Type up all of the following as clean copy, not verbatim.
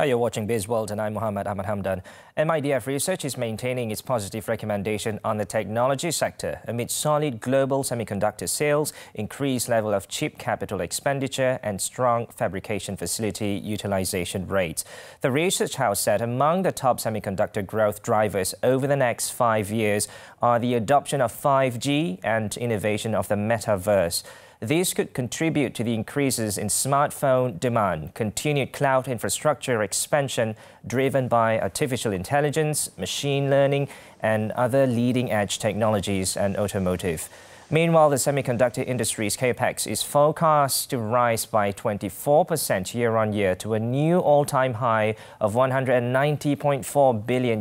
Hi, you're watching Bizworld and I'm Muhammed Hamdan. MIDF Research is maintaining its positive recommendation on the technology sector amid solid global semiconductor sales, increased level of chip capital expenditure and strong fabrication facility utilization rates. The research house said among the top semiconductor growth drivers over the next 5 years are the adoption of 5G and innovation of the metaverse. These could contribute to the increases in smartphone demand, continued cloud infrastructure expansion driven by artificial intelligence, machine learning, and other leading-edge technologies and automotive. Meanwhile, the semiconductor industry's capex is forecast to rise by 24% year-on-year to a new all-time high of $190.4 billion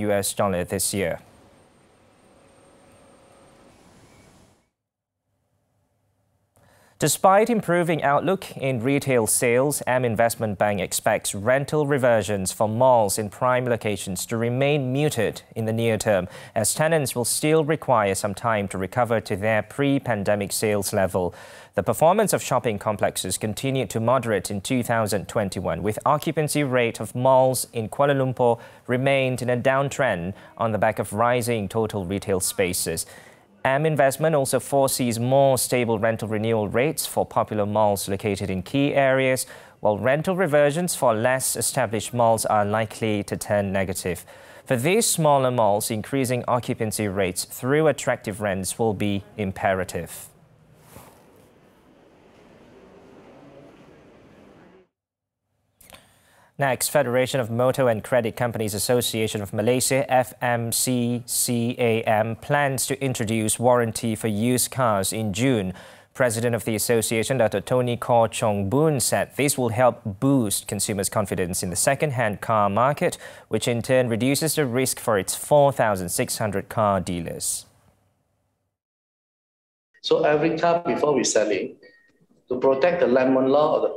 this year. Despite improving outlook in retail sales, Investment Bank expects rental reversions for malls in prime locations to remain muted in the near term, as tenants will still require some time to recover to their pre-pandemic sales level. The performance of shopping complexes continued to moderate in 2021, with occupancy rate of malls in Kuala Lumpur remained in a downtrend on the back of rising total retail spaces. Investment also foresees more stable rental renewal rates for popular malls located in key areas, while rental reversions for less established malls are likely to turn negative. For these smaller malls, increasing occupancy rates through attractive rents will be imperative. Next, Federation of Motor and Credit Companies Association of Malaysia, FMCCAM, plans to introduce warranty for used cars in June. President of the association, Dr. Tony Kor Chong Boon, said this will help boost consumers' confidence in the second-hand car market, which in turn reduces the risk for its 4,600 car dealers. So every car before we sell it, to protect the lemon law of the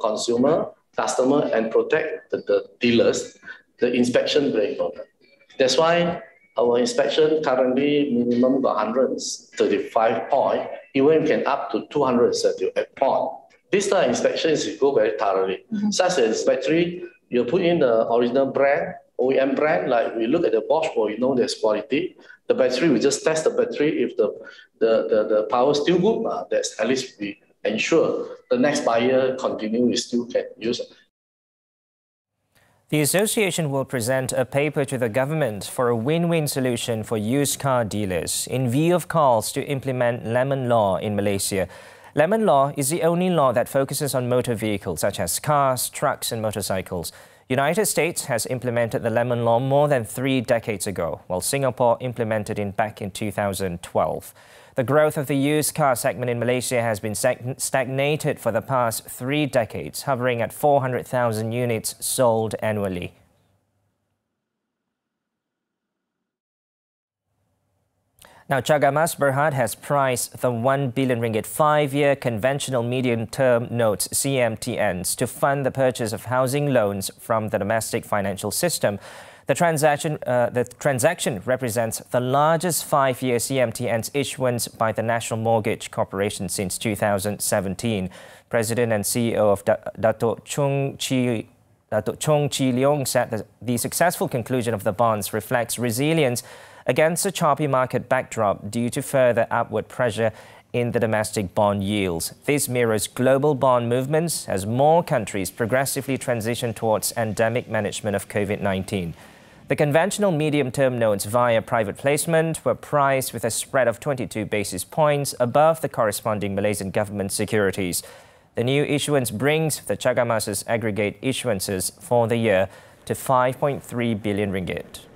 customer and protect the dealers, the inspection is very important. That's why our inspection currently minimum got 135 points, even can up to 238 points. This type of inspection is go very thoroughly. Such as battery, you put in the original brand, OEM brand, like we look at the Bosch, we know there's quality. The battery, we just test the battery. If the power is still good, that's at least we ensure the next buyer continue, we still can use it. The association will present a paper to the government for a win-win solution for used car dealers in view of calls to implement Lemon Law in Malaysia. Lemon Law is the only law that focuses on motor vehicles such as cars, trucks and motorcycles. United States has implemented the Lemon Law more than 3 decades ago, while Singapore implemented it back in 2012. The growth of the used car segment in Malaysia has been stagnated for the past 3 decades, hovering at 400,000 units sold annually. Now, Cagamas Berhad has priced the 1 billion ringgit 5-year conventional medium-term notes CMTNs to fund the purchase of housing loans from the domestic financial system. The transaction represents the largest 5-year CMTNs issuance by the National Mortgage Corporation since 2017. President and CEO of Dato' Chung Chi Leong said that the successful conclusion of the bonds reflects resilience against a choppy market backdrop due to further upward pressure in the domestic bond yields. This mirrors global bond movements as more countries progressively transition towards endemic management of COVID-19. The conventional medium-term notes via private placement were priced with a spread of 22 basis points above the corresponding Malaysian government securities. The new issuance brings the Cagamas' aggregate issuances for the year to 5.3 billion ringgit.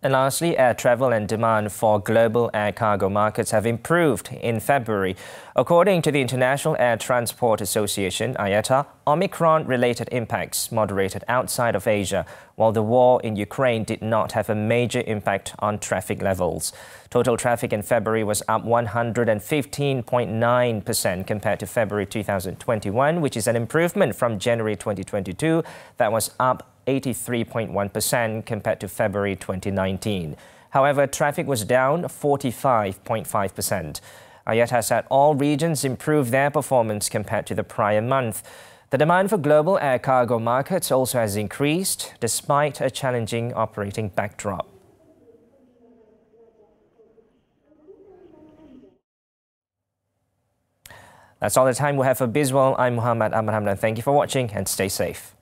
And lastly, air travel and demand for global air cargo markets have improved in February. According to the International Air Transport Association, IATA, Omicron-related impacts moderated outside of Asia, while the war in Ukraine did not have a major impact on traffic levels. Total traffic in February was up 115.9% compared to February 2021, which is an improvement from January 2022 that was up 83.1% compared to February 2019. However, traffic was down 45.5%. Ayat has said all regions improved their performance compared to the prior month. The demand for global air cargo markets also has increased despite a challenging operating backdrop. That's all the time we have for Bizworld. I'm Muhammed. Hamdan. Thank you for watching and stay safe.